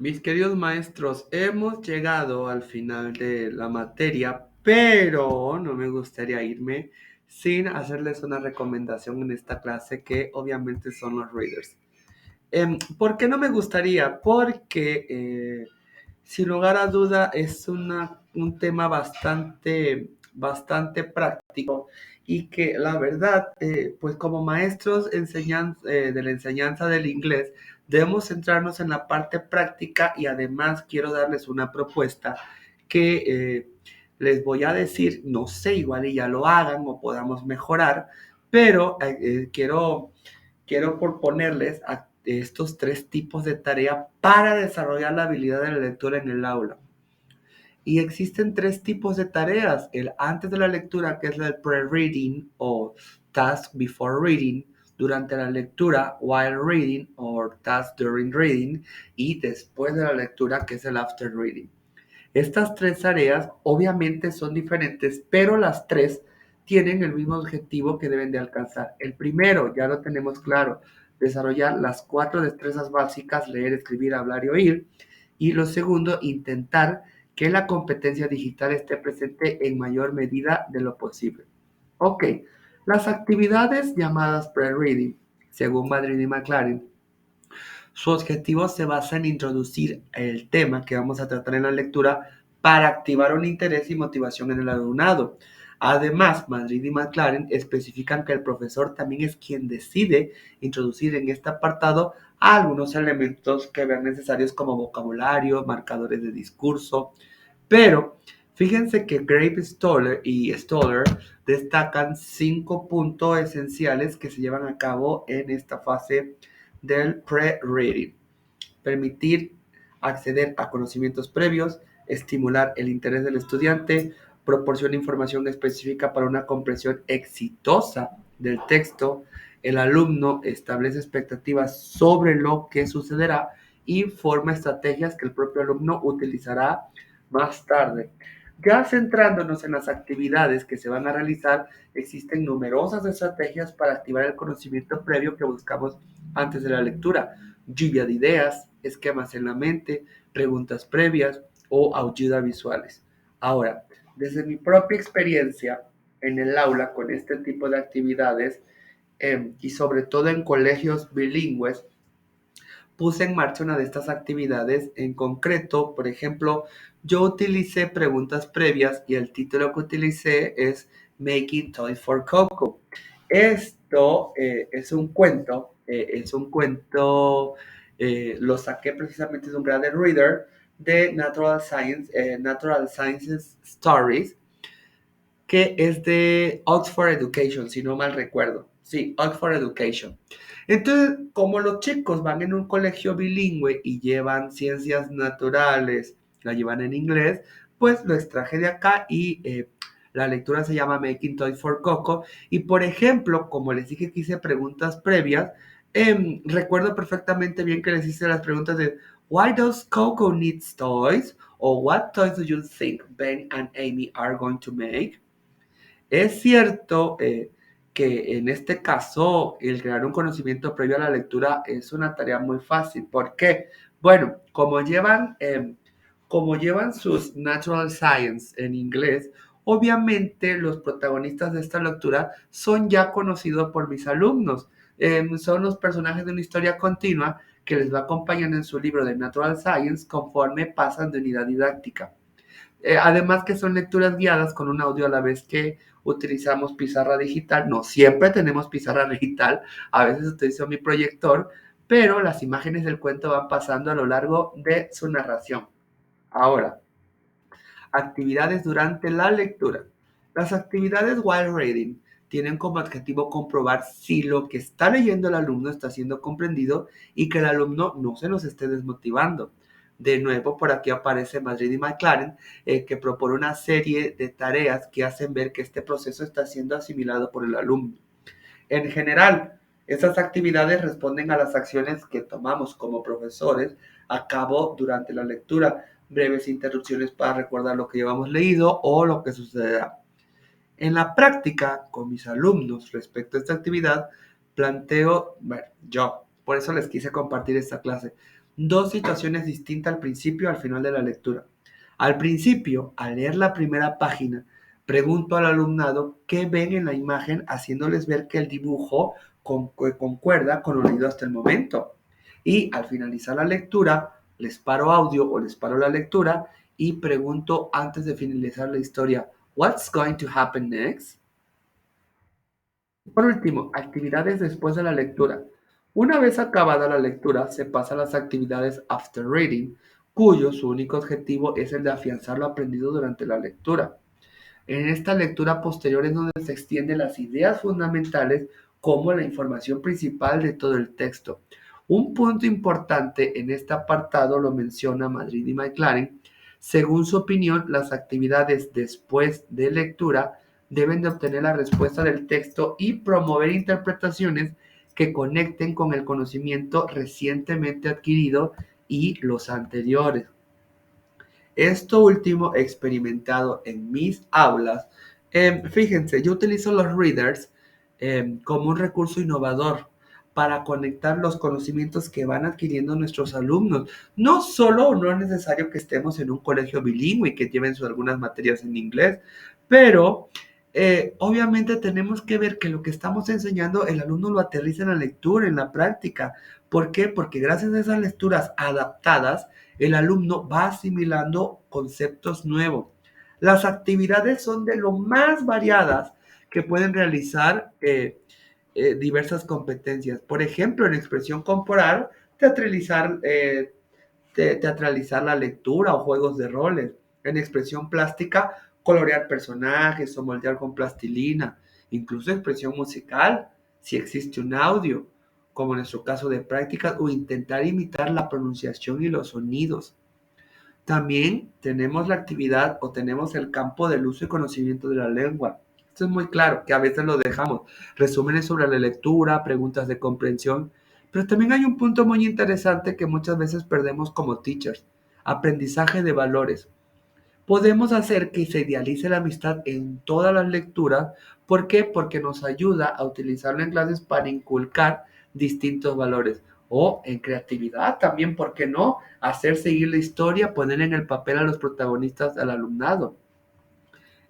Mis queridos maestros, hemos llegado al final de la materia, pero no me gustaría irme sin hacerles una recomendación en esta clase que obviamente son los readers. ¿Por qué no me gustaría? Porque sin lugar a duda es un tema bastante práctico y que la verdad, pues como maestros de la enseñanza del inglés, debemos centrarnos en la parte práctica y además quiero darles una propuesta que les voy a decir, no sé, igual y ya lo hagan o podamos mejorar, pero quiero proponerles estos tres tipos de tarea para desarrollar la habilidad de la lectura en el aula. Y existen tres tipos de tareas. El antes de la lectura, que es el pre-reading o task before reading, durante la lectura, while reading o task during reading, y después de la lectura, que es el after reading. Estas tres tareas obviamente son diferentes, pero las tres tienen el mismo objetivo que deben de alcanzar. El primero, ya lo tenemos claro, desarrollar las cuatro destrezas básicas, leer, escribir, hablar y oír. Y lo segundo, intentar que la competencia digital esté presente en mayor medida de lo posible. Ok, las actividades llamadas pre-reading, según Madrid y McLaren, su objetivo se basa en introducir el tema que vamos a tratar en la lectura para activar un interés y motivación en el alumnado. Además, Madrid y McLaren especifican que el profesor también es quien decide introducir en este apartado algunos elementos que vean necesarios como vocabulario, marcadores de discurso, pero fíjense que Grave Stoller y Stoller destacan 5 puntos esenciales que se llevan a cabo en esta fase del pre-reading. Permitir acceder a conocimientos previos, estimular el interés del estudiante, proporciona información específica para una comprensión exitosa del texto, el alumno establece expectativas sobre lo que sucederá y forma estrategias que el propio alumno utilizará más tarde. Ya centrándonos en las actividades que se van a realizar, existen numerosas estrategias para activar el conocimiento previo que buscamos antes de la lectura. Lluvia de ideas, esquemas en la mente, preguntas previas o ayuda visuales. Ahora, desde mi propia experiencia en el aula con este tipo de actividades y sobre todo en colegios bilingües, puse en marcha una de estas actividades en concreto. Por ejemplo, yo utilicé preguntas previas y el título que utilicé es Making Toys for Coco. Esto lo saqué precisamente de un Graded Reader de Natural Sciences Stories, que es de Oxford Education, si no mal recuerdo. Sí, Oxford Education. Entonces, como los chicos van en un colegio bilingüe y llevan ciencias naturales, la llevan en inglés, pues lo extraje de acá y la lectura se llama Making Toys for Coco. Y por ejemplo, como les dije que hice preguntas previas, recuerdo perfectamente bien que les hice las preguntas de Why does Coco needs toys? O What toys do you think Ben and Amy are going to make? Es cierto que en este caso el crear un conocimiento previo a la lectura es una tarea muy fácil. ¿Por qué? Bueno, como llevan sus Natural Science en inglés, obviamente los protagonistas de esta lectura son ya conocidos por mis alumnos. Son los personajes de una historia continua que les va acompañando en su libro de Natural Science conforme pasan de unidad didáctica. Además que son lecturas guiadas con un audio a la vez que utilizamos pizarra digital. No siempre tenemos pizarra digital, a veces utilizo mi proyector, pero las imágenes del cuento van pasando a lo largo de su narración. Ahora, actividades durante la lectura. Las actividades while reading tienen como objetivo comprobar si lo que está leyendo el alumno está siendo comprendido y que el alumno no se nos esté desmotivando. De nuevo, por aquí aparece Madrid y McLaren, que propone una serie de tareas que hacen ver que este proceso está siendo asimilado por el alumno. En general, estas actividades responden a las acciones que tomamos como profesores a cabo durante la lectura, breves interrupciones para recordar lo que llevamos leído o lo que sucederá. En la práctica, con mis alumnos respecto a esta actividad, planteo, bueno, yo, por eso les quise compartir esta clase, dos situaciones distintas al principio y al final de la lectura. Al principio, al leer la primera página, pregunto al alumnado qué ven en la imagen, haciéndoles ver que el dibujo concuerda con lo leído hasta el momento. Y al finalizar la lectura, les paro audio o les paro la lectura y pregunto antes de finalizar la historia, "What's going to happen next?" Por último, actividades después de la lectura. Una vez acabada la lectura, se pasa a las actividades after reading, cuyo su único objetivo es el de afianzar lo aprendido durante la lectura. En esta lectura posterior es donde se extienden las ideas fundamentales como la información principal de todo el texto. Un punto importante en este apartado lo menciona Madrid y McLaren. Según su opinión, las actividades después de lectura deben de obtener la respuesta del texto y promover interpretaciones que conecten con el conocimiento recientemente adquirido y los anteriores. Esto último experimentado en mis aulas. Fíjense, yo utilizo los readers como un recurso innovador para conectar los conocimientos que van adquiriendo nuestros alumnos. No es necesario que estemos en un colegio bilingüe y que lleven algunas materias en inglés, pero obviamente tenemos que ver que lo que estamos enseñando el alumno lo aterriza en la lectura, en la práctica. ¿Por qué? Porque gracias a esas lecturas adaptadas, el alumno va asimilando conceptos nuevos. Las actividades son de lo más variadas que pueden realizar diversas competencias. Por ejemplo, en expresión corporal, teatralizar la lectura o juegos de roles. En expresión plástica, colorear personajes o moldear con plastilina. Incluso expresión musical, si existe un audio, como en nuestro caso de práctica, o intentar imitar la pronunciación y los sonidos. También tenemos la actividad o tenemos el campo del uso y conocimiento de la lengua. Esto es muy claro, que a veces lo dejamos. Resúmenes sobre la lectura, preguntas de comprensión. Pero también hay un punto muy interesante que muchas veces perdemos como teachers. Aprendizaje de valores. Podemos hacer que se idealice la amistad en todas las lecturas. ¿Por qué? Porque nos ayuda a utilizarlo en clases para inculcar distintos valores. O en creatividad también, ¿por qué no? Hacer seguir la historia, poner en el papel a los protagonistas al alumnado.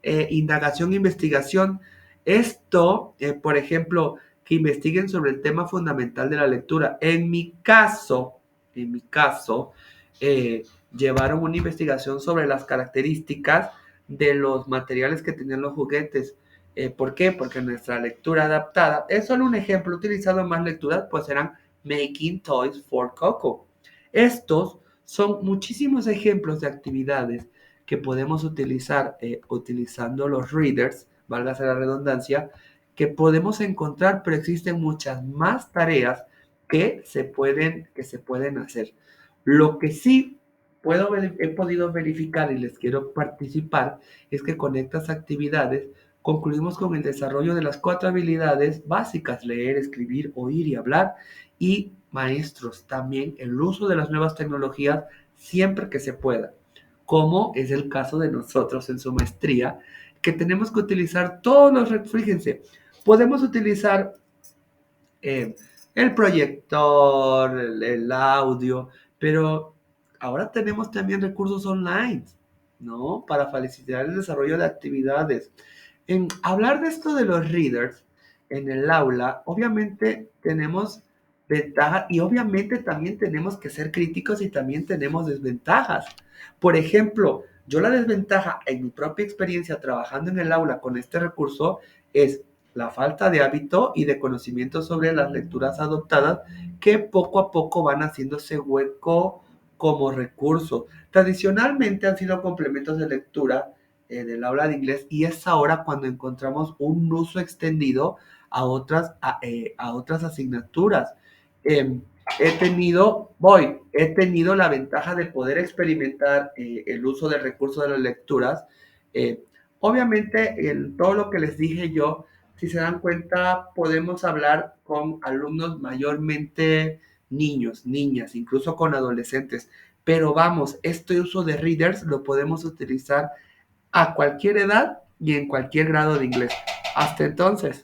Indagación e investigación. Esto, por ejemplo, que investiguen sobre el tema fundamental de la lectura. En mi caso, eh, llevaron una investigación sobre las características de los materiales que tenían los juguetes. ¿Por qué? Porque nuestra lectura adaptada es solo un ejemplo utilizado en más lecturas, pues eran Making Toys for Coco. Estos son muchísimos ejemplos de actividades que podemos utilizar utilizando los readers, válgase la redundancia, que podemos encontrar, pero existen muchas más tareas que se pueden hacer. Lo que sí he podido verificar y les quiero participar es que con estas actividades concluimos con el desarrollo de las 4 habilidades básicas: leer, escribir, oír y hablar. Y maestros, también el uso de las nuevas tecnologías siempre que se pueda, como es el caso de nosotros en su maestría, que tenemos que utilizar todos fíjense, podemos utilizar eh, el proyector, el audio, pero ahora tenemos también recursos online, ¿no? Para facilitar el desarrollo de actividades. En hablar de esto de los readers en el aula, obviamente tenemos ventajas y obviamente también tenemos que ser críticos y también tenemos desventajas. Por ejemplo, yo la desventaja en mi propia experiencia trabajando en el aula con este recurso es la falta de hábito y de conocimiento sobre las lecturas adoptadas que poco a poco van haciéndose hueco como recurso. Tradicionalmente han sido complementos de lectura del aula de inglés y es ahora cuando encontramos un uso extendido a otras asignaturas. Eh, he tenido la ventaja de poder experimentar el uso del recurso de las lecturas. Eh, Obviamente, en todo lo que les dije yo, si se dan cuenta, podemos hablar con alumnos mayormente niños, niñas, incluso con adolescentes. Pero vamos, este uso de readers lo podemos utilizar a cualquier edad y en cualquier grado de inglés. Hasta entonces.